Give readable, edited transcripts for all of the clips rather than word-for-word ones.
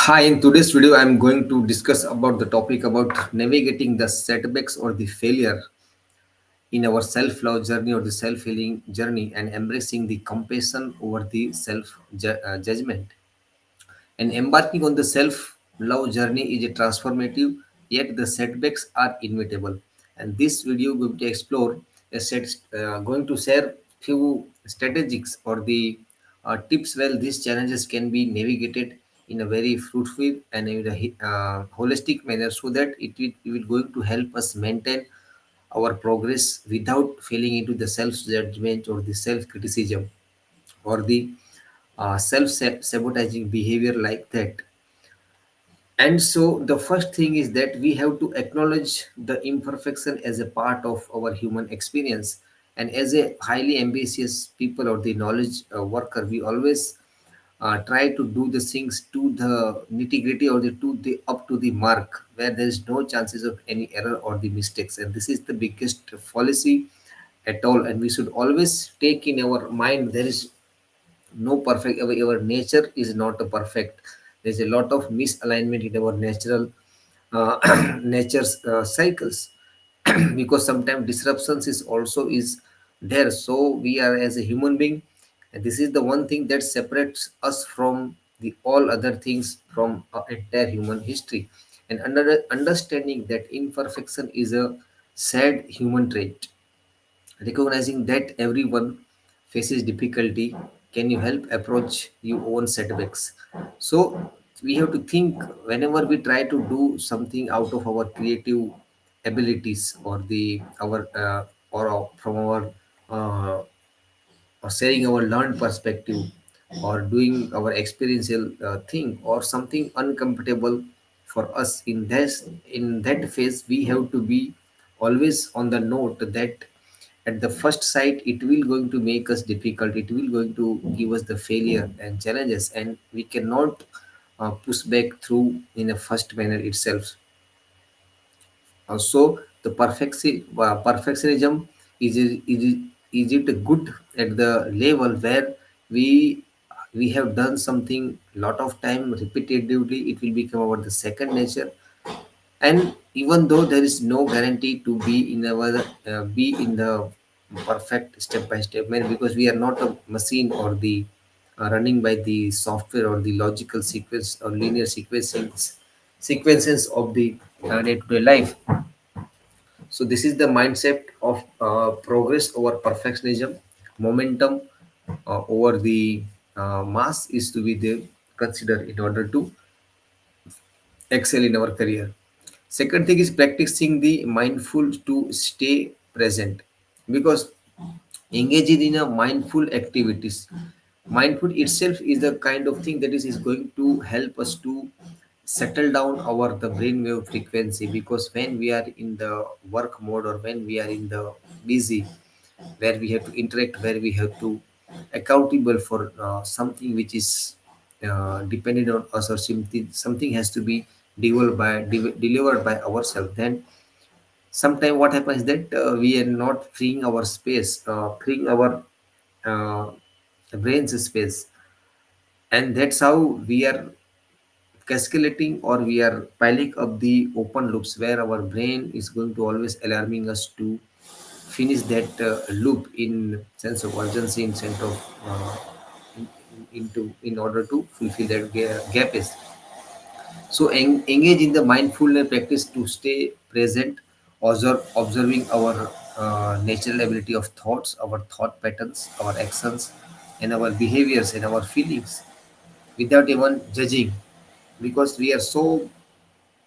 Hi, in today's video, I'm going to discuss about the topic about navigating the setbacks or the failure in our self-love journey or the self-healing journey and embracing the compassion over the self-judgment. And embarking on the self love journey is a transformative, yet the setbacks are inevitable. And this video going to explore going to share few strategies or the tips where these challenges can be navigated in a very fruitful and in a holistic manner so that it will going to help us maintain our progress without falling into the self judgment or the self criticism or the self sabotaging behavior like that. And so the first thing is that we have to acknowledge the imperfection as a part of our human experience. And as a highly ambitious people or the knowledge worker, we always try to do the things to the nitty gritty or the to the up to the mark where there is no chances of any error or the mistakes. And this is the biggest fallacy at all. And we should always take in our mind there is no perfect, our nature is not a perfect. There's a lot of misalignment in our natural nature's cycles because sometimes disruptions is also is there. So we are as a human being, and this is the one thing that separates us from the all other things from entire human history. And understanding that imperfection is a sad human trait. Recognizing that everyone faces difficulty, can you help approach your own setbacks? So we have to think whenever we try to do something out of our creative abilities or the our from our uh, or sharing our learned perspective or doing our experiential thing or something uncomfortable for us in that phase, we have to be always on the note that at the first sight it will going to make us difficult, it will going to give us the failure and challenges, and we cannot push back through in a first manner itself. So the perfectionism is it good at the level where we we have done something lot of time repetitively, it will become our the second nature. And even though there is no guarantee to be in our be in the perfect step by step manner, because we are not a machine or the running by the software or the logical sequence or linear sequences of the day-to-day life. So this is the mindset of progress over perfectionism. Momentum over the mass is to be there considered in order to excel in our career. Second thing is practicing the mindful to stay present, because engaging in a mindful activities, mindful itself is the kind of thing that is going to help us to settle down our the brainwave frequency. Because when we are in the work mode or when we are in the busy, where we have to interact, where we have to accountable for something which is dependent on us, or something has to be delivered by ourselves, then sometimes what happens is that we are not freeing our space, freeing our uh, brain's space, and that's how we are cascalating or we are piling up the open loops where our brain is going to always alarming us to finish that loop in sense of urgency, in sense of in order to fulfill that gap is. So engage in the mindfulness practice to stay present, observing our natural ability of thoughts, our thought patterns, our actions, and our behaviors and our feelings without even judging, because we are so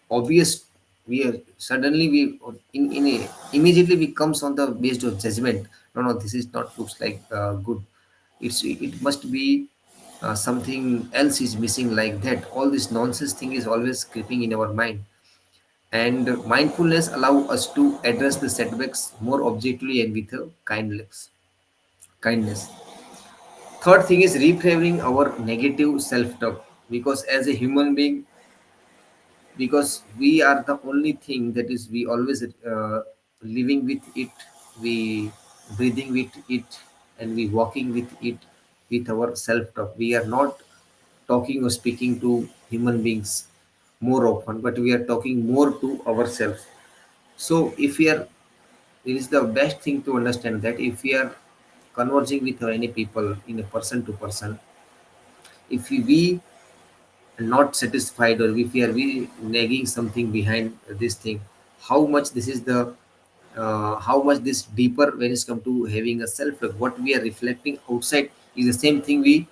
obvious. We are suddenly we in a, immediately we comes on the based of judgment. No, no, this is not looks like good. It must be something else is missing like that. All this nonsense thing is always creeping in our mind, and mindfulness allow us to address the setbacks more objectively and with a kindness. Third thing is reframing our negative self-talk, because as a human being, because we are the only thing that is we always living with it, we breathing with it, and we walking with it with our self-talk. We are not talking or speaking to human beings more often, but we are talking more to ourselves. So if we are, it is the best thing to understand that if we are conversing with any people in a person to person, if we not satisfied or if we nagging something behind this thing, how much this is the how much this deeper when it's come to having a self, what we are reflecting outside is the same thing we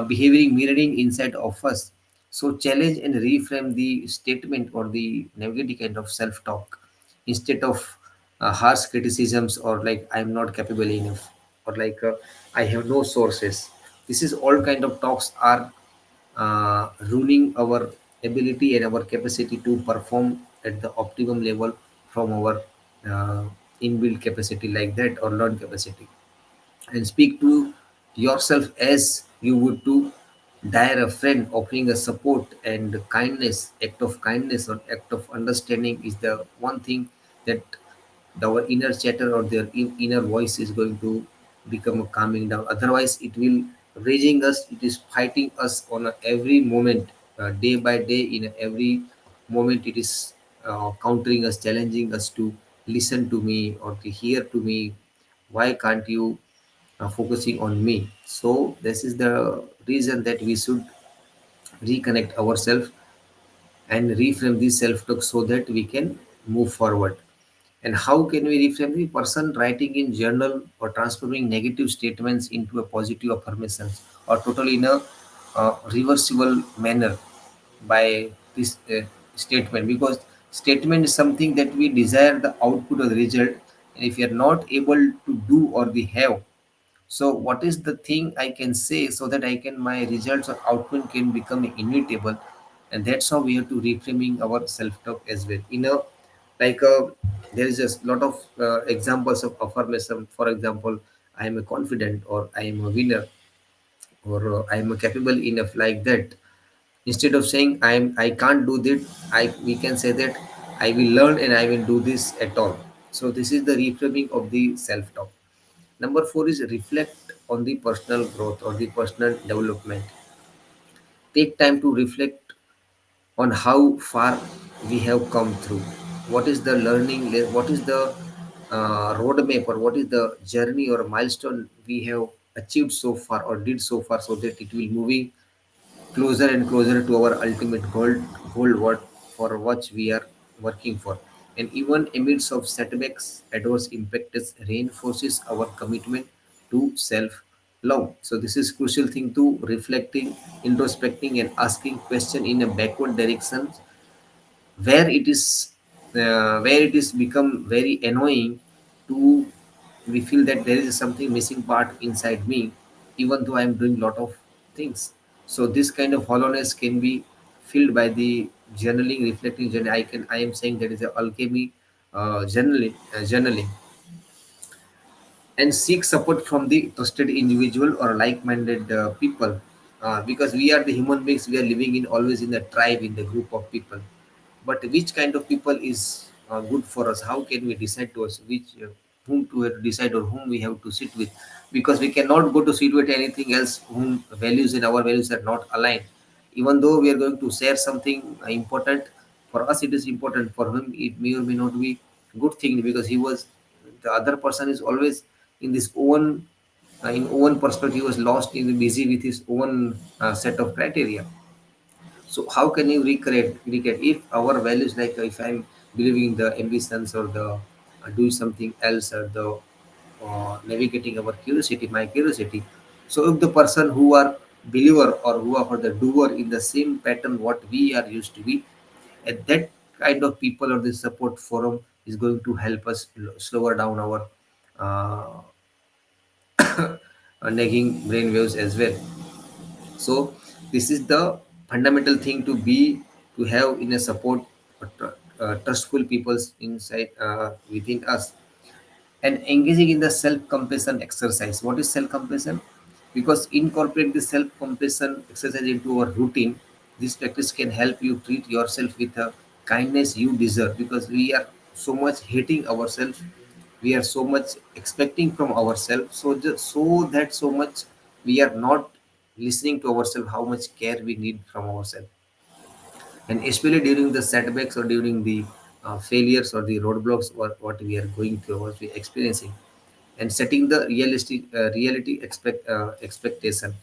behaving mirroring inside of us. So challenge and reframe the statement or the negative kind of self-talk instead of harsh criticisms or like I'm not capable enough or like I have no sources. This is all kind of talks are ruining our ability and our capacity to perform at the optimum level from our uh, inbuilt capacity like that or learned capacity. And speak to yourself as you would to dire a friend, offering a support and kindness. Act of kindness or act of understanding is the one thing that our inner chatter or their inner voice is going to become a calming down. Otherwise it will raging us, it is fighting us on a every moment, day by day. In every moment it is countering us, challenging us to listen to me or to hear to me. Why can't you focusing on me? So this is the reason that we should reconnect ourselves and reframe this self-talk so that we can move forward. And how can we reframe? The person writing in journal or transforming negative statements into a positive affirmations or totally in a reversible manner by this statement, because statement is something that we desire the output or the result, and if you are not able to do or we have, so what is the thing I can say so that I can my results or outcome can become inevitable, and that's how we have to reframing our self-talk as well. You know, like there is a lot of examples of affirmation. For example, I am a confident or I am a winner or I am capable enough like that. Instead of saying I can't do this, I we can say that I will learn and I will do this at all. So this is the reframing of the self-talk. Number four is reflect on the personal growth or the personal development. Take time to reflect on how far we have come through. What is the learning, what is the roadmap or what is the journey or milestone we have achieved so far or did so far, so that it will moving closer and closer to our ultimate goal what for what we are working for. And even amidst of setbacks, adverse impacts reinforces our commitment to self love. So this is crucial thing to reflecting, introspecting, and asking question in a backward direction where it is where it is become very annoying to we feel that there is something missing part inside me even though I am doing lot of things. So this kind of hollowness can be filled by the journaling, reflecting journey. I am saying that is a alchemy, journaling, and seek support from the trusted individual or like-minded people, because we are the human beings, we are living in always in a tribe, in the group of people. But which kind of people is good for us? How can we decide to us which whom to decide or whom we have to sit with? Because we cannot go to sit with anything else whom values and our values are not aligned. Even though we are going to share something important, for us it is important, for him it may or may not be good thing, because he was the other person is always in this own in own perspective, was lost in the busy with his own set of criteria. So how can you recreate if our values, like if I'm believing in the ambitions or the doing something else or the navigating our curiosity, my curiosity. So if the person who are believer or who are the doer in the same pattern what we are used to be, at that kind of people or the support forum is going to help us slower down our uh, nagging brain waves as well. So this is the fundamental thing to be to have in a support trustful peoples inside within us. And engaging in the self-compassion exercise. What is self-compassion? Because incorporate the self-compassion exercise into our routine, this practice can help you treat yourself with a kindness you deserve, because we are so much hating ourselves, we are so much expecting from ourselves, so just so that so much we are not listening to ourselves how much care we need from ourselves, and especially during the setbacks or during the failures or the roadblocks or what we are going through, what we are experiencing, and setting the realistic reality expectation